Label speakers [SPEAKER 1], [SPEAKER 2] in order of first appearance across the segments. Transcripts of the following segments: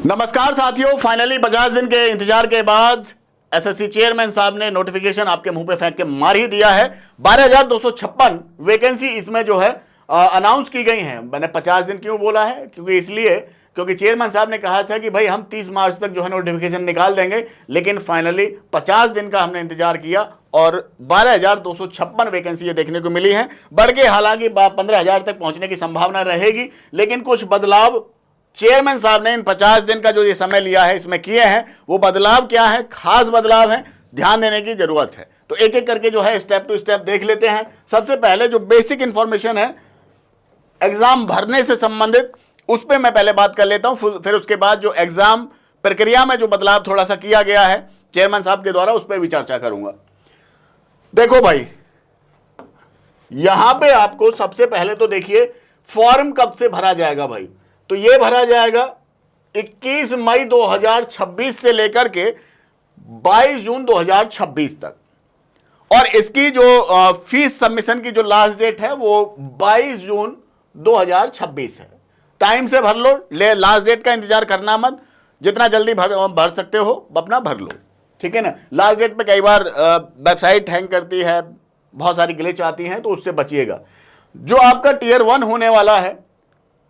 [SPEAKER 1] नमस्कार साथियों, फाइनली 50 दिन के इंतजार के बाद एसएससी चेयरमैन साहब ने नोटिफिकेशन आपके मुंह पे फेंक के मार ही दिया है। 12,256 वैकेंसी इसमें जो है अनाउंस की गई हैं। मैंने 50 दिन क्यों बोला है, क्योंकि चेयरमैन साहब ने कहा था कि भाई हम 30 मार्च तक जो है नोटिफिकेशन निकाल देंगे, लेकिन फाइनली 50 दिन का हमने इंतजार किया और 12,256 वैकेंसी ये देखने को मिली है। बढ़ के हालांकि 15,000 तक पहुंचने की संभावना रहेगी, लेकिन कुछ बदलाव चेयरमैन साहब ने इन 50 दिन का जो ये समय लिया है इसमें किए हैं। वो बदलाव क्या है, खास बदलाव है, ध्यान देने की जरूरत है। तो एक एक करके जो है स्टेप टू स्टेप देख लेते हैं। सबसे पहले जो बेसिक इंफॉर्मेशन है एग्जाम भरने से संबंधित, उस पर मैं पहले बात कर लेता हूं, फिर उसके बाद जो एग्जाम प्रक्रिया में जो बदलाव थोड़ा सा किया गया है चेयरमैन साहब के द्वारा, उस पर भी चर्चा करूंगा। देखो भाई, यहां पे आपको सबसे पहले तो देखिए फॉर्म कब से भरा जाएगा भाई। तो ये भरा जाएगा 21 मई 2026 से लेकर के 22 जून 2026 तक, और इसकी जो फीस सबमिशन की जो लास्ट डेट है वो 22 जून 2026 है। टाइम से भर लो, लास्ट डेट का इंतजार करना मत, जितना जल्दी भर सकते हो अपना भर लो, ठीक है ना। लास्ट डेट पे कई बार वेबसाइट हैंग करती है, बहुत सारी ग्लिच आती हैं, तो उससे बचिएगा। जो आपका टीयर 1 होने वाला है,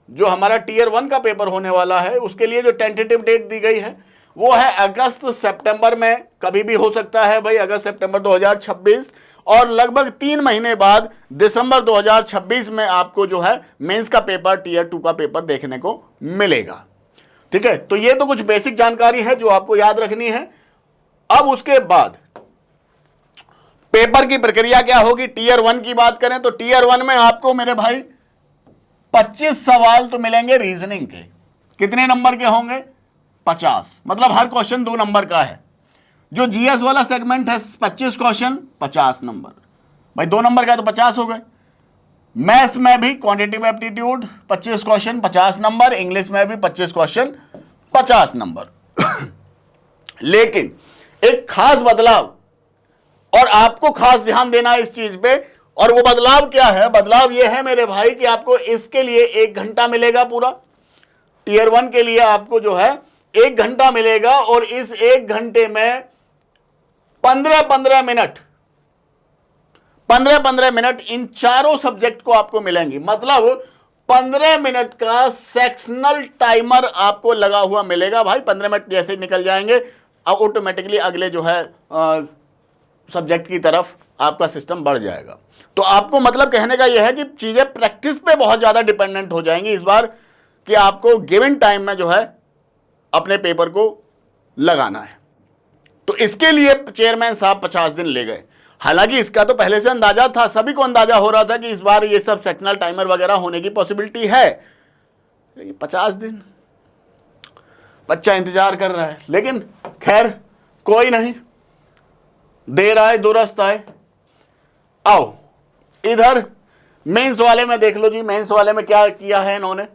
[SPEAKER 1] जो हमारा टीयर 1 का पेपर होने वाला है, उसके लिए जो टेंटेटिव डेट दी गई है वो है अगस्त सितंबर में, कभी भी हो सकता है भाई, अगस्त सितंबर 2026, और लगभग 3 महीने बाद दिसंबर 2026 में आपको जो है मेंस का पेपर, टीयर 2 का पेपर देखने को मिलेगा, ठीक है। तो ये तो कुछ बेसिक जानकारी है जो आपको याद रखनी है। अब उसके बाद पेपर की प्रक्रिया क्या होगी। टीयर 1 की बात करें तो टीयर 1 में आपको मेरे भाई 25 सवाल तो मिलेंगे रीजनिंग के। कितने नंबर के होंगे? 50, मतलब हर क्वेश्चन 2 नंबर का है। जो जीएस वाला सेगमेंट है 25 क्वेश्चन 50 नंबर, भाई 2 नंबर का तो 50 हो गए। मैथ्स में भी quantitative aptitude 25 question 50 number, English में भी 25 क्वेश्चन 50 नंबर। लेकिन एक खास बदलाव, और आपको खास ध्यान देना है इस चीज पे, और वो बदलाव क्या है? बदलाव ये है मेरे भाई कि आपको इसके लिए 1 घंटा मिलेगा पूरा। टीयर 1 के लिए आपको जो है 1 घंटा मिलेगा, और इस 1 घंटे में 15-15 मिनट इन चारों सब्जेक्ट को आपको मिलेंगी। मतलब 15 मिनट का सेक्शनल टाइमर आपको लगा हुआ मिलेगा भाई। 15 मिनट जैसे निकल जाएंगे, अब ऑटोमेटिकली अगले जो है सब्जेक्ट की तरफ आपका सिस्टम बढ़ जाएगा। तो आपको मतलब कहने का यह है कि चीजें प्रैक्टिस पे बहुत ज्यादा डिपेंडेंट हो जाएंगी इस बार, कि आपको गिवन टाइम में जो है अपने पेपर को लगाना है। तो इसके लिए चेयरमैन साहब 50 दिन ले गए। हालांकि इसका तो पहले से अंदाजा था, सभी को अंदाजा हो रहा था कि इस बार ये सब सेक्शनल टाइमर वगैरह होने की पॉसिबिलिटी है। 50 दिन बच्चा इंतजार कर रहा है, लेकिन खैर कोई नहीं, देर आए दुरुस्त आए। आओ इधर मेंस वाले में देख लो जी। मेंस वाले में क्या किया है इन्होंने।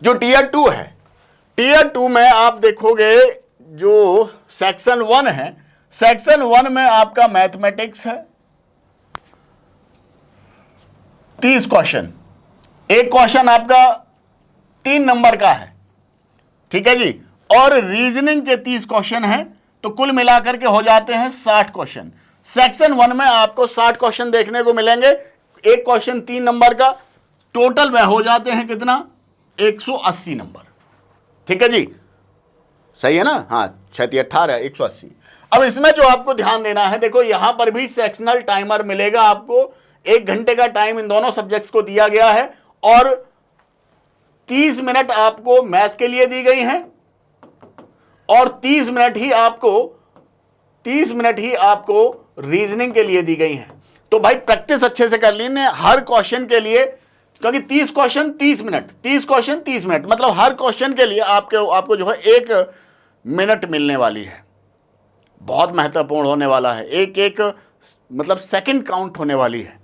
[SPEAKER 1] जो टीयर 2 है, टीयर 2 में आप देखोगे जो सेक्शन 1 है, सेक्शन 1 में आपका मैथमेटिक्स है 30 क्वेश्चन। एक क्वेश्चन आपका 3 नंबर का है, ठीक है जी, और रीजनिंग के 30 क्वेश्चन हैं, तो कुल मिलाकर के हो जाते हैं 60 क्वेश्चन। सेक्शन 1 में आपको 60 क्वेश्चन देखने को मिलेंगे, एक क्वेश्चन 3 नंबर का, टोटल में हो जाते हैं कितना? 180 नंबर, ठीक है जी, सही है ना। हाँ, 36 18 180। अब इसमें जो आपको ध्यान देना है, देखो यहां पर भी सेक्शनल टाइमर मिलेगा आपको। 1 घंटे का टाइम इन दोनों सब्जेक्ट्स को दिया गया है, और 30 मिनट आपको मैथ्स के लिए दी गई हैं, और 30 मिनट ही आपको रीजनिंग के लिए दी गई हैं। तो भाई प्रैक्टिस अच्छे से कर लीजिए हर क्वेश्चन के लिए, क्योंकि 30 क्वेश्चन 30 मिनट, 30 क्वेश्चन 30 मिनट, मतलब हर क्वेश्चन के लिए आपको जो है 1 मिनट मिलने वाली है। बहुत महत्वपूर्ण होने वाला है, एक मतलब सेकंड काउंट होने वाली है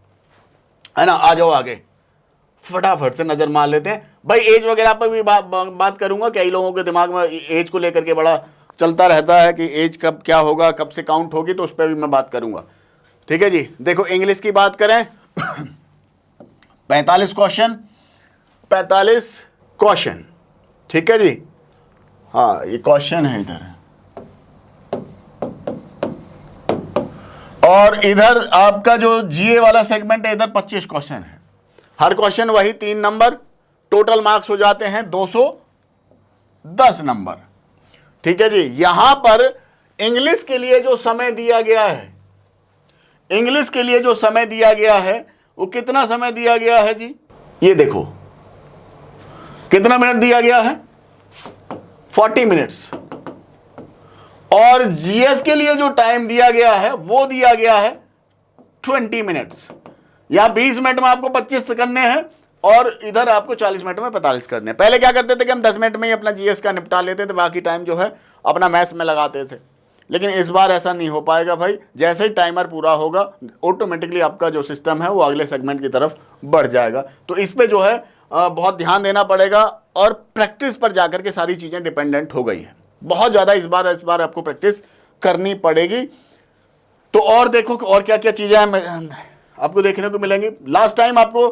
[SPEAKER 1] ना। आ जाओ आगे, फटाफट से नजर मार लेते हैं भाई। एज वगैरह पर भी बात करूंगा। कई लोगों के दिमाग में एज को लेकर के बड़ा चलता रहता है कि एज कब क्या होगा, कब से काउंट होगी, तो उस पर भी मैं बात करूंगा, ठीक है जी। देखो इंग्लिश की बात करें 45 क्वेश्चन, ठीक है जी। हाँ ये क्वेश्चन है इधर, और इधर आपका जो जीए वाला सेगमेंट है इधर 25 क्वेश्चन है, हर क्वेश्चन वही 3 नंबर, टोटल मार्क्स हो जाते हैं 210 नंबर। ठीक है जी। यहां पर इंग्लिश के लिए जो समय दिया गया है, इंग्लिश के लिए जो समय दिया गया है वो कितना समय दिया गया है जी, ये देखो कितना मिनट दिया गया है, 40 मिनट्स। और जीएस के लिए जो टाइम दिया गया है वो दिया गया है 20 मिनट्स। या 20 मिनट में आपको 25 करने हैं और इधर आपको 40 मिनट में 45 करने हैं। पहले क्या करते थे कि हम 10 मिनट में ही अपना जीएस का निपटा लेते थे, बाकी टाइम जो है अपना मैथ्स में लगाते थे। लेकिन इस बार ऐसा नहीं हो पाएगा भाई, जैसे ही टाइमर पूरा होगा ऑटोमेटिकली आपका जो सिस्टम है वो अगले सेगमेंट की तरफ बढ़ जाएगा। तो इस पे जो है बहुत ध्यान देना पड़ेगा, और प्रैक्टिस पर जाकर के सारी चीज़ें डिपेंडेंट हो गई हैं बहुत ज़्यादा। इस बार आपको प्रैक्टिस करनी पड़ेगी। तो और देखो कि और क्या क्या चीज़ें आपको देखने को मिलेंगी। लास्ट टाइम आपको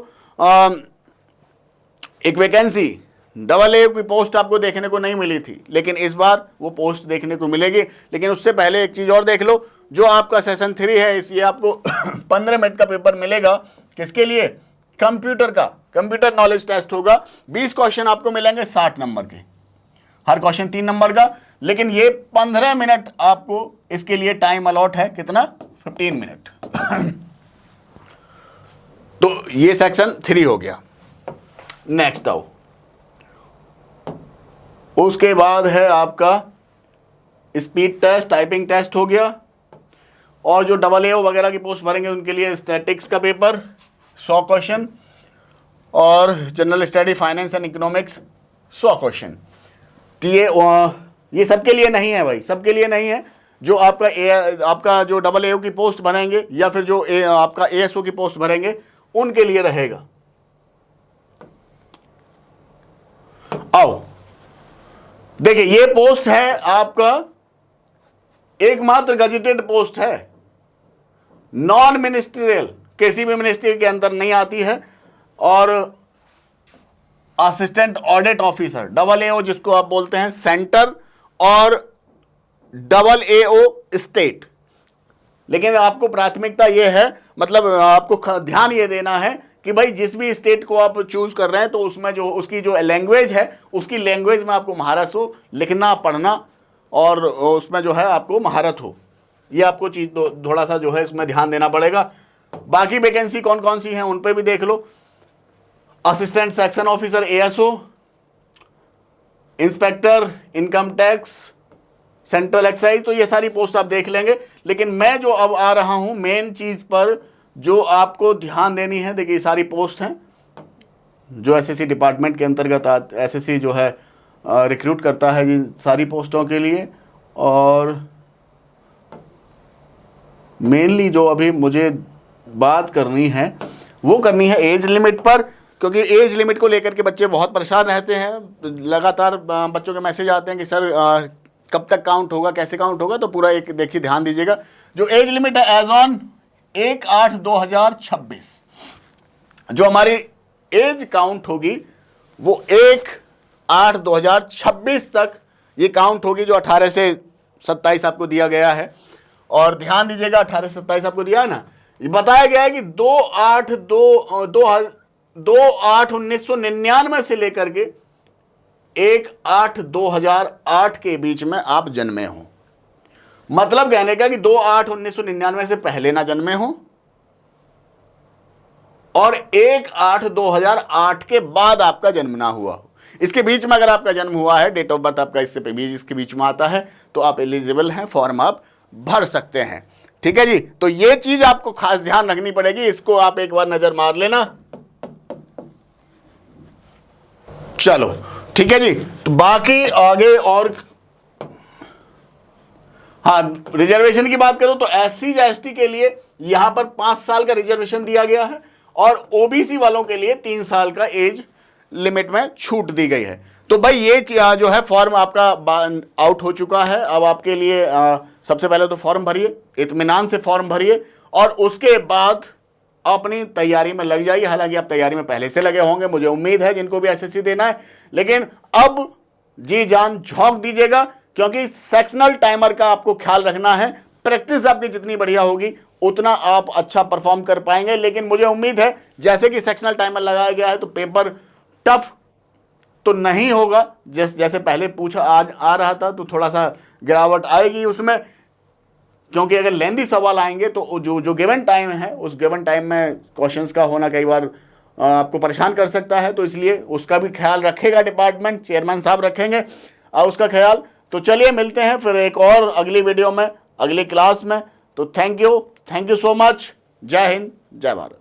[SPEAKER 1] एक वैकेंसी AA की पोस्ट आपको देखने को नहीं मिली थी, लेकिन इस बार वो पोस्ट देखने को मिलेगी। लेकिन उससे पहले एक चीज़ और देख लो, जो आपका सेशन 3 है इसलिए आपको 15 मिनट का पेपर मिलेगा। किसके लिए? कंप्यूटर का, कंप्यूटर नॉलेज टेस्ट होगा। 20 क्वेश्चन आपको मिलेंगे 60 नंबर के, हर क्वेश्चन 3 नंबर का। लेकिन ये 15 मिनट आपको इसके लिए टाइम अलॉट है, कितना? 15 मिनट। तो ये सेक्शन 3 हो गया। नेक्स्ट आओ, उसके बाद है आपका स्पीड टेस्ट, टाइपिंग टेस्ट हो गया। और जो AA वगैरह की पोस्ट भरेंगे उनके लिए स्टैटिक्स का पेपर 100 क्वेश्चन, और general study, finance and economics 100 question. तो ये सबके लिए नहीं है भाई, सबके लिए नहीं है। जो आपका जो AA की पोस्ट भरेंगे या फिर जो आपका ASO की पोस्ट भरेंगे उनके लिए रहेगा। आओ देखिए, ये पोस्ट है आपका एकमात्र गजेटेड पोस्ट है, नॉन मिनिस्ट्रियल, किसी भी मिनिस्ट्री के अंदर नहीं आती है। और असिस्टेंट ऑडिट ऑफिसर AA जिसको आप बोलते हैं सेंटर, और AAO स्टेट। लेकिन आपको प्राथमिकता ये है, मतलब आपको ध्यान ये देना है कि भाई जिस भी स्टेट को आप चूज कर रहे हैं तो उसमें जो उसकी जो लैंग्वेज है उसकी लैंग्वेज में आपको महारत हो, लिखना पढ़ना, और उसमें जो है आपको महारत हो। ये आपको चीज़ थोड़ा सा जो है इसमें ध्यान देना पड़ेगा। बाकी वैकेंसी कौन कौन सी हैं उन पे भी देख लो। Assistant section officer ASO, inspector income tax, central excise, तो ये सारी पोस्ट आप देख लेंगे। लेकिन मैं जो अब आ रहा हूं मेन चीज़ पर जो आपको ध्यान देनी है, देखिए सारी पोस्ट हैं जो SSC डिपार्टमेंट के अंतर्गत SSC जो है रिक्रूट करता है जिन सारी पोस्टों के लिए। और मेनली जो अभी मुझे बात करनी है वो करनी है एज लिमिट पर, क्योंकि एज लिमिट को लेकर के बच्चे बहुत परेशान रहते हैं। लगातार बच्चों के मैसेज आते हैं कि सर कब तक काउंट होगा, कैसे काउंट होगा। तो पूरा एक देखिए ध्यान दीजिएगा। जो एज लिमिट है एज ऑन 1/8/2026 जो हमारी एज काउंट होगी वो 1/8/2026 तक ये काउंट होगी, जो 18 से 27 आपको दिया गया है। और ध्यान दीजिएगा 18 से 27 आपको दिया है ना, ये बताया गया है कि 2/8/1999 से लेकर के 1/8/2008 के बीच में आप जन्मे हो। मतलब कहने का कि 2/8/1999 से पहले ना जन्मे हो और 1/8/2008 के बाद आपका जन्म ना हुआ हो। इसके बीच में अगर आपका जन्म हुआ है, डेट ऑफ बर्थ आपका इससे इसके बीच में आता है, तो आप एलिजिबल हैं, फॉर्म आप भर सकते हैं। ठीक है जी। तो ये चीज आपको खास ध्यान रखनी पड़ेगी, इसको आप एक बार नजर मार लेना। चलो ठीक है जी। तो बाकी आगे और हाँ, रिजर्वेशन की बात करूं तो SC ST के लिए यहां पर 5 साल का रिजर्वेशन दिया गया है, और OBC वालों के लिए 3 साल का एज लिमिट में छूट दी गई है। तो भाई ये जो है फॉर्म आपका आउट हो चुका है। अब आपके लिए सबसे पहले तो फॉर्म भरिए, इत्मीनान से फॉर्म भरिए, और उसके बाद अपनी तैयारी में लग जाइए। हालांकि आप तैयारी में पहले से लगे होंगे, मुझे उम्मीद है, जिनको भी SSC देना है। लेकिन अब जी जान झोंक दीजिएगा, क्योंकि सेक्शनल टाइमर का आपको ख्याल रखना है। प्रैक्टिस आपकी जितनी बढ़िया होगी उतना आप अच्छा परफॉर्म कर पाएंगे। लेकिन मुझे उम्मीद है जैसे कि सेक्शनल टाइमर लगाया गया है तो पेपर टफ तो नहीं होगा। जैसे पहले पूछा आज आ रहा था तो थोड़ा सा गिरावट आएगी उसमें, क्योंकि अगर लेंदी सवाल आएंगे तो जो गिवन टाइम है उस गिवन टाइम में क्वेश्चंस का होना कई बार आपको परेशान कर सकता है। तो इसलिए उसका भी ख्याल रखेगा डिपार्टमेंट, चेयरमैन साहब रखेंगे उसका ख्याल। तो चलिए मिलते हैं फिर एक और अगली वीडियो में, अगली क्लास में। तो थैंक यू सो मच। जय हिंद, जय भारत।